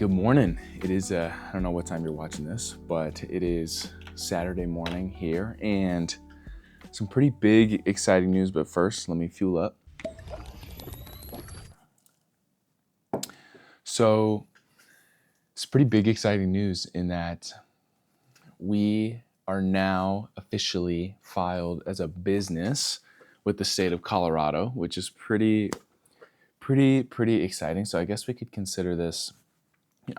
Good morning. It is, I don't know what time you're watching this, but it is Saturday morning here and some pretty big, exciting news. But first, let me fuel up. So it's pretty big, exciting news in that we are now officially filed as a business with the state of Colorado, which is pretty exciting. So I guess we could consider this,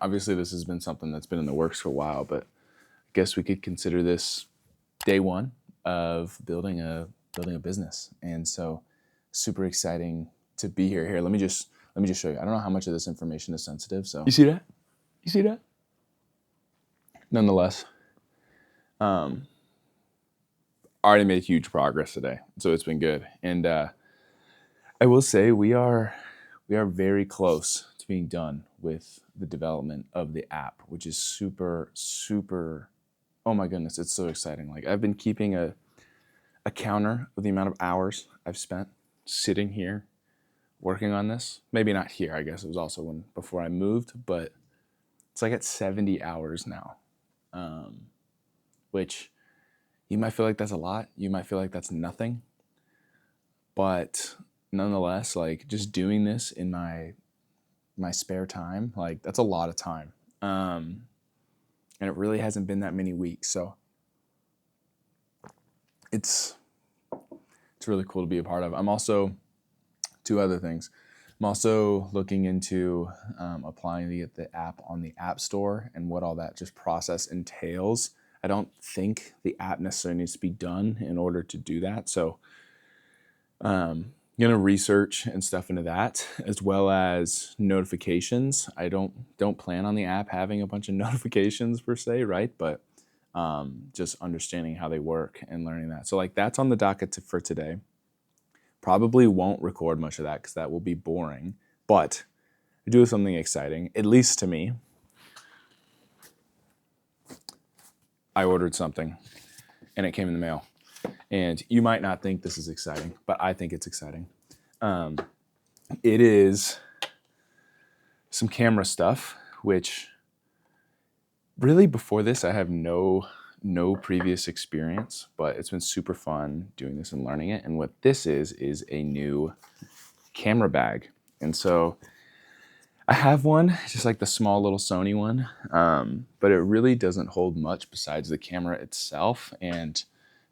obviously this has been something that's been in the works for a while, but I guess we could consider this day one of building a business. And so super exciting to be here. Here, let me just show you. I don't know how much of this information is sensitive, so you see that? You see that? Nonetheless, already made huge progress today, so it's been good. And I will say we are very close to being done with the development of the app, which is super, oh my goodness, it's so exciting. Like, I've been keeping a counter of the amount of hours I've spent sitting here working on this. Maybe not here, I guess it was also before I moved, but it's like at 70 hours now, which you might feel like that's a lot. You might feel like that's nothing, but nonetheless, like, just doing this in my spare time, like, that's a lot of time. And it really hasn't been that many weeks. So it's really cool to be a part of. I'm also, two other things. I'm also looking into applying to get the app on the App Store and what all that just process entails. I don't think the app necessarily needs to be done in order to do that. So I'm going to research and stuff into that, as well as notifications. I don't plan on the app having a bunch of notifications per se, right? But just understanding how they work and learning that. So, like, that's on the docket for today. Probably won't record much of that because that will be boring, but I do something exciting, at least to me. I ordered something and it came in the mail. And you might not think this is exciting, but I think it's exciting. It is some camera stuff, which really before this I have no previous experience, but it's been super fun doing this and learning it. And what this is a new camera bag. And so I have one, just like the small little Sony one, but it really doesn't hold much besides the camera itself. And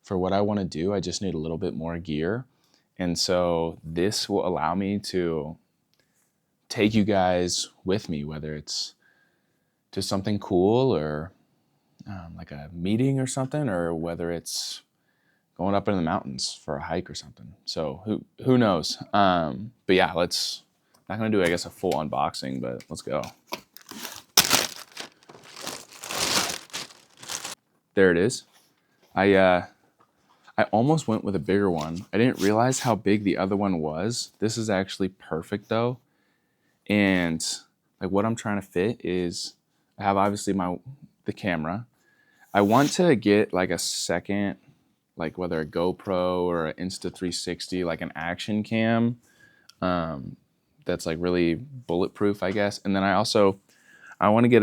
for what I want to do, I just need a little bit more gear. And so this will allow me to take you guys with me, whether it's to something cool or like a meeting or something, or whether it's going up in the mountains for a hike or something. So who knows? But yeah, not gonna do, I guess, a full unboxing, but let's go. There it is. I almost went with a bigger one. I didn't realize how big the other one was. This is actually perfect though. And like, what I'm trying to fit is, I have obviously the camera. I want to get like a second, like whether a GoPro or an Insta360, like an action cam, that's like really bulletproof, I guess. And then I want to get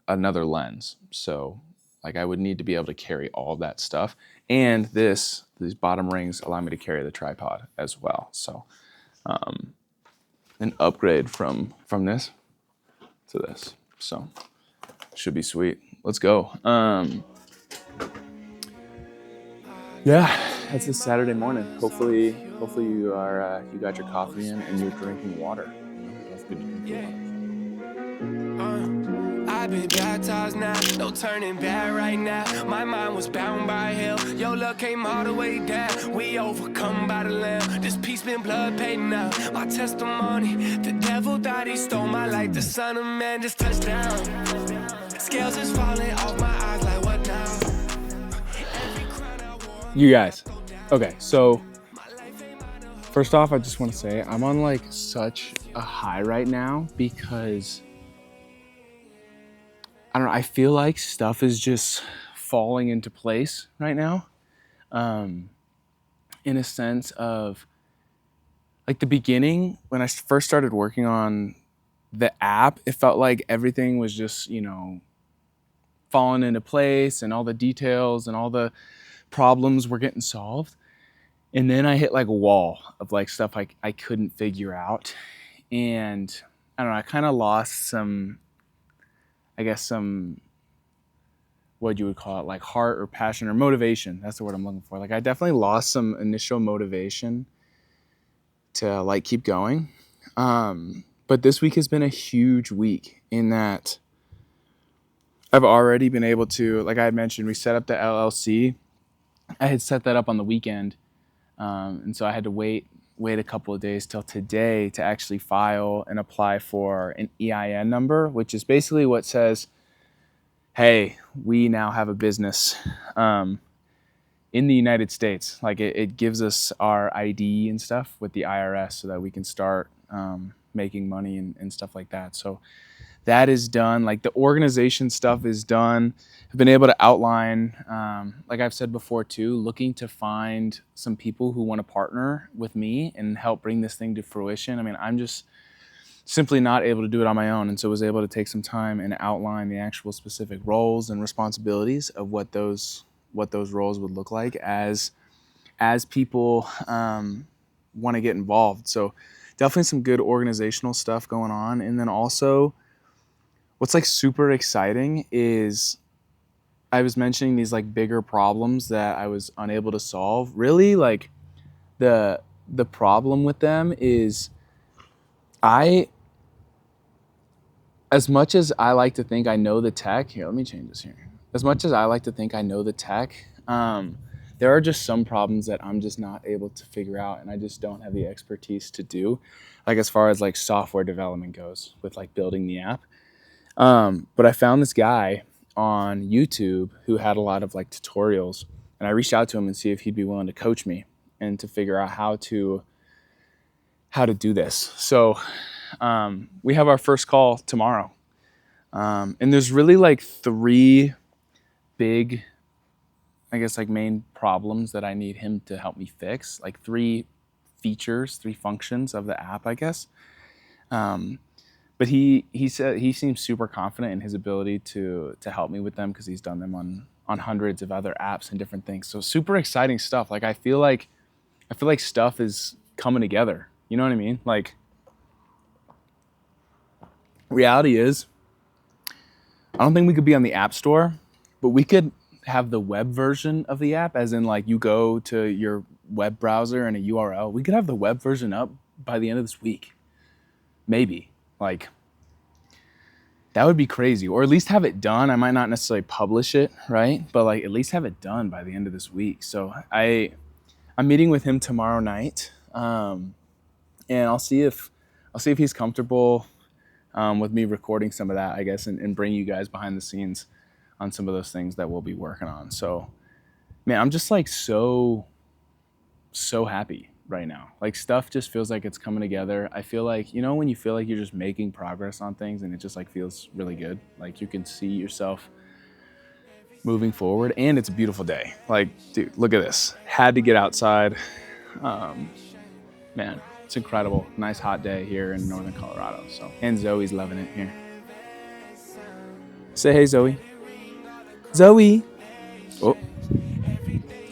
another lens. So like, I would need to be able to carry all that stuff. And these bottom rings allow me to carry the tripod as well. So an upgrade from this to this. So should be sweet. Let's go. Yeah, it's a Saturday morning. Hopefully you are you got your coffee in and you're drinking water. That's good to drink water. I've been baptized now, no turning back right now. My mind was bound by hell. Your love came all the way down. We overcome by the Lamb. This peace been blood paid now. My testimony, the devil thought he stole my life. The Son of Man just touched down. Scales is falling off my eyes like what now? You guys, okay, so first off, I just want to say I'm on like such a high right now because I don't know, I feel like stuff is just falling into place right now. In a sense of like the beginning, when I first started working on the app, it felt like everything was just, falling into place and all the details and all the problems were getting solved. And then I hit like a wall of like stuff I couldn't figure out. And I don't know, I kind of lost some, I guess, some, what you would call it, like heart or passion or motivation. That's the word I'm looking for. Like I definitely lost some initial motivation to like keep going. But this week has been a huge week in that I've already been able to, like I had mentioned, we set up the LLC. I had set that up on the weekend. And so I had to wait a couple of days till today to actually file and apply for an EIN number, which is basically what says, hey, we now have a business in the United States. Like it gives us our ID and stuff with the IRS so that we can start making money and stuff like that. So that is done. Like the organization stuff is done. I've been able to outline, like I've said before too, looking to find some people who want to partner with me and help bring this thing to fruition. I mean, I'm just simply not able to do it on my own. And so I was able to take some time and outline the actual specific roles and responsibilities of what those roles would look like as people want to get involved. So definitely some good organizational stuff going on. And then also what's like super exciting is I was mentioning these like bigger problems that I was unable to solve. Really, like the problem with them is as much as I like to think I know the tech, here, let me change this here. As much as I like to think I know the tech, there are just some problems that I'm just not able to figure out, and I just don't have the expertise to do, like as far as like software development goes with like building the app. But I found this guy on YouTube who had a lot of like tutorials, and I reached out to him and see if he'd be willing to coach me and to figure out how to do this. So we have our first call tomorrow. And there's really like 3 big, I guess, like main problems that I need him to help me fix, like 3 features, 3 functions of the app, I guess. But he said he seems super confident in his ability to help me with them because he's done them on hundreds of other apps and different things. So super exciting stuff. Like I feel like stuff is coming together. You know what I mean? Like reality is, I don't think we could be on the App Store, but we could have the web version of the app, as in like you go to your web browser and a URL. We could have the web version up by the end of this week. Maybe. Like, that would be crazy. Or at least have it done. I might not necessarily publish it, right? But like at least have it done by the end of this week. So I'm meeting with him tomorrow night. And I'll see if he's comfortable with me recording some of that, I guess, and bring you guys behind the scenes on some of those things that we'll be working on. So, man, I'm just like so happy right now. Like stuff just feels like it's coming together. I feel like, when you feel like you're just making progress on things and it just like feels really good. Like you can see yourself moving forward, and it's a beautiful day. Like, dude, look at this. Had to get outside. Man, it's incredible. Nice hot day here in northern Colorado. So, and Zoe's loving it here. Say hey, Zoe. Zoe. Oh.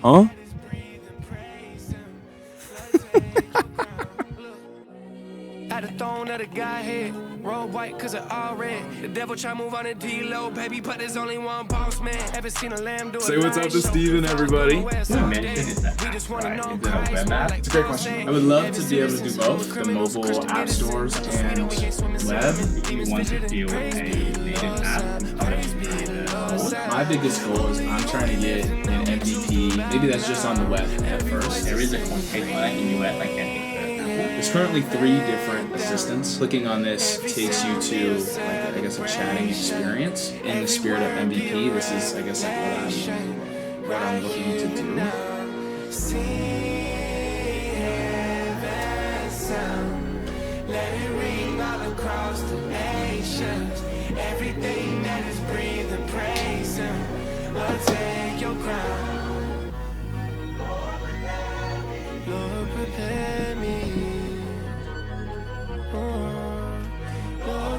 Huh? At the throne of the Godhead, roll white cause it all red. The devil try move on the D-low, baby, but there's only one boss man. Ever seen a lamb do a Say what's up to Steven, everybody. It's a web app? It's a great question. I would love to be able to do both, the mobile app stores and web. You want to build a native app. My biggest goal is I'm trying to get an MVP. Maybe that's just on the web at first. There is a contact line in US, I can take There's currently 3 different assistants. Clicking on this takes you to, like, I guess, a chatting experience. In the spirit of MVP, this is, I guess, like what I'm looking to do. Let it ring all across the nation. Everything that is breathing, praise Him. Lord, take your crown. Lord, prepare me. Lord,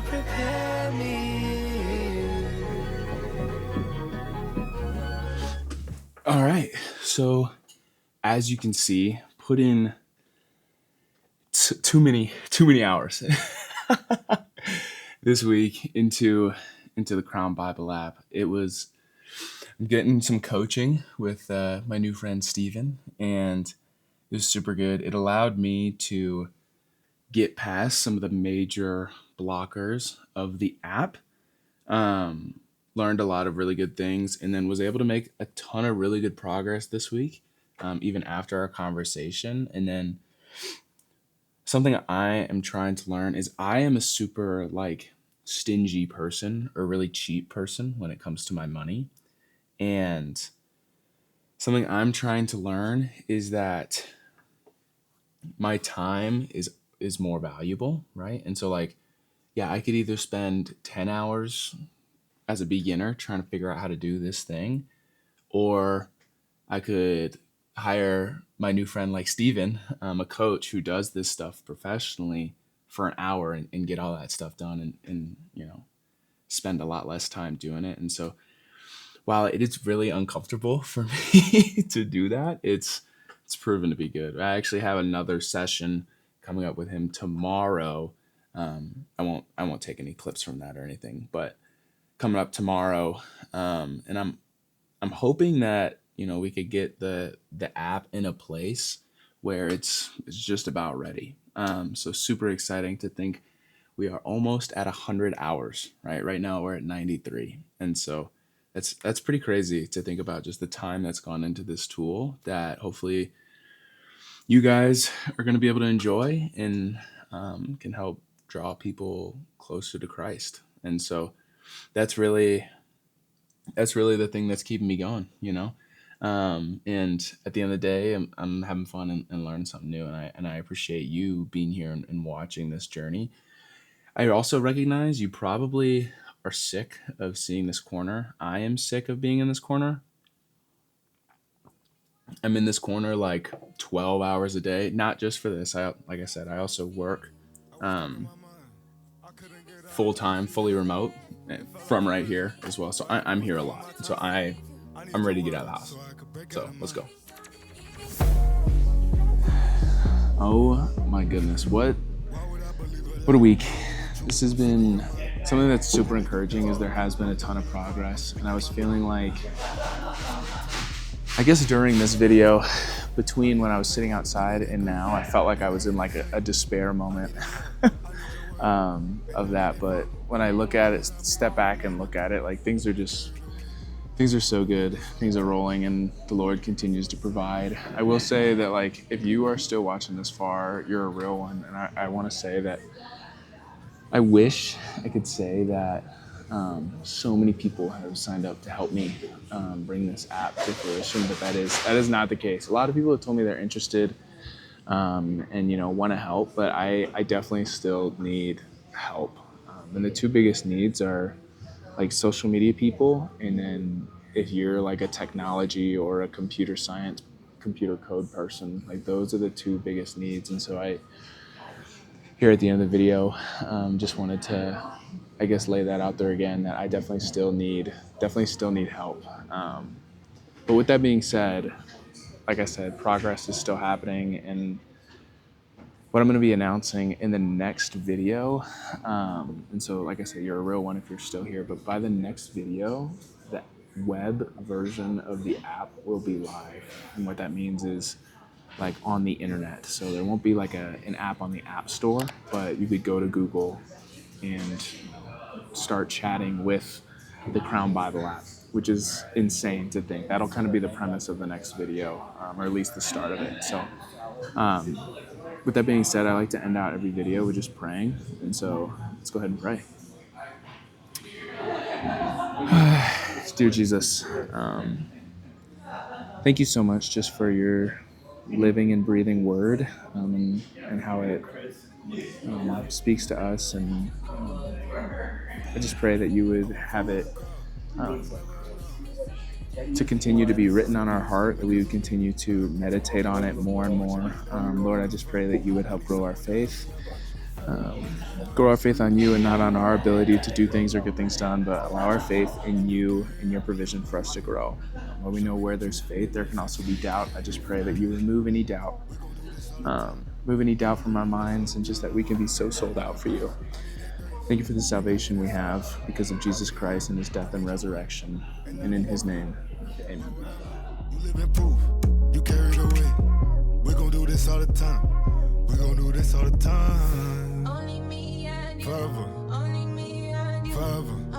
All right. So as you can see, put in too many hours this week into the Crown Bible app. I'm getting some coaching with my new friend Steven, and it was super good. It allowed me to get past some of the major blockers of the app. Learned a lot of really good things, and then was able to make a ton of really good progress this week, even after our conversation. And then something I am trying to learn is I am a super stingy person or really cheap person when it comes to my money. And something I'm trying to learn is that my time is more valuable, right? And so yeah, I could either spend 10 hours as a beginner trying to figure out how to do this thing, or I could hire my new friend like Steven, a coach who does this stuff professionally, for an hour and get all that stuff done and spend a lot less time doing it. And so while it is really uncomfortable for me to do that, it's proven to be good. I actually have another session coming up with him tomorrow. I won't take any clips from that or anything, but coming up tomorrow, and I'm hoping that we could get the app in a place where it's just about ready. So super exciting to think we are almost at 100 hours, right? Right now we're at 93, and so that's pretty crazy to think about, just the time that's gone into this tool that hopefully you guys are going to be able to enjoy and can help draw people closer to Christ. And so that's really the thing that's keeping me going, and at the end of the day, I'm having fun and learning something new. And I appreciate you being here and watching this journey. I also recognize you probably are sick of seeing this corner. I am sick of being in this corner. I'm in this corner 12 hours a day, not just for this. Like I said, I also work full time, fully remote from right here as well. So I'm here a lot. So I'm ready to get out of the house. So let's go. Oh my goodness. What a week. This has been something that's super encouraging, is there has been a ton of progress. And I was feeling I guess during this video, between when I was sitting outside and now, I felt like I was in a despair moment of that. But when I look at it, step back and look at it, things are so good. Things are rolling, and the Lord continues to provide. I will say that if you are still watching this far, you're a real one. And I want to say that I wish I could say that so many people have signed up to help me bring this app to fruition, but that is not the case. A lot of people have told me they're interested and want to help, but I definitely still need help. And the two biggest needs are social media people, and then if you're a technology or a computer science, computer code person, those are the two biggest needs. And so I, here at the end of the video, just wanted to, I guess, lay that out there again, that I definitely still need help. But with that being said, like I said, progress is still happening, and what I'm going to be announcing in the next video, and so like I said, you're a real one if you're still here, but by the next video, the web version of the app will be live. And what that means is on the internet. So there won't be an app on the App Store, but you could go to Google and start chatting with the Crown Bible app, which is insane to think. That'll kind of be the premise of the next video, or at least the start of it. So with that being said, I like to end out every video with just praying. And so let's go ahead and pray. Dear Jesus, thank you so much just for your living and breathing word, and how it speaks to us. And I just pray that you would have it to continue to be written on our heart, that we would continue to meditate on it more and more. Lord, I just pray that you would help grow our faith, Grow our faith on you and not on our ability to do things or get things done, but allow our faith in you and your provision for us to grow. Lord, we know where there's faith, there can also be doubt. I just pray that you remove any doubt. Move any doubt from our minds, and just that we can be so sold out for you. Thank you for the salvation we have because of Jesus Christ and his death and resurrection. And in his name, amen. You live in proof, you carry the weight. We're gonna do this all the time. We're gonna do this all the time. Only me and you. Forever, Only me and you. forever.